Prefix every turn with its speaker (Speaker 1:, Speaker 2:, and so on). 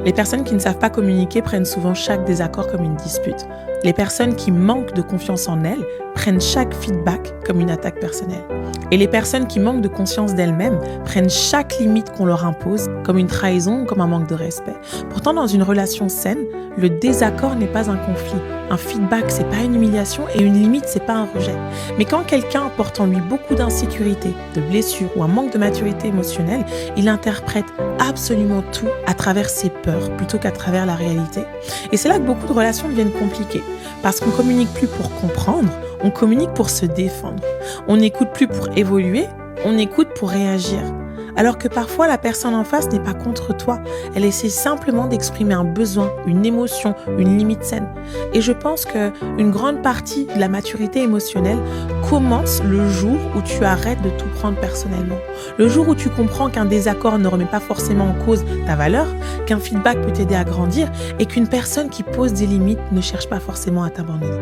Speaker 1: Les personnes qui ne savent pas communiquer prennent souvent chaque désaccord comme une dispute. Les personnes qui manquent de confiance en elles prennent chaque feedback comme une attaque personnelle. Et les personnes qui manquent de conscience d'elles-mêmes prennent chaque limite qu'on leur impose comme une trahison ou comme un manque de respect. Pourtant, dans une relation saine, le désaccord n'est pas un conflit. Un feedback, c'est pas une humiliation et une limite, c'est pas un rejet. Mais quand quelqu'un porte en lui beaucoup d'insécurité, de blessures ou un manque de maturité émotionnelle, il interprète absolument tout à travers ses peurs plutôt qu'à travers la réalité. Et c'est là que beaucoup de relations deviennent compliquées. Parce qu'on communique plus pour comprendre, on communique pour se défendre. On n'écoute plus pour évoluer, on écoute pour réagir. Alors que parfois, la personne en face n'est pas contre toi. Elle essaie simplement d'exprimer un besoin, une émotion, une limite saine. Et je pense qu'une grande partie de la maturité émotionnelle commence le jour où tu arrêtes de tout prendre personnellement. Le jour où tu comprends qu'un désaccord ne remet pas forcément en cause ta valeur, qu'un feedback peut t'aider à grandir et qu'une personne qui pose des limites ne cherche pas forcément à t'abandonner.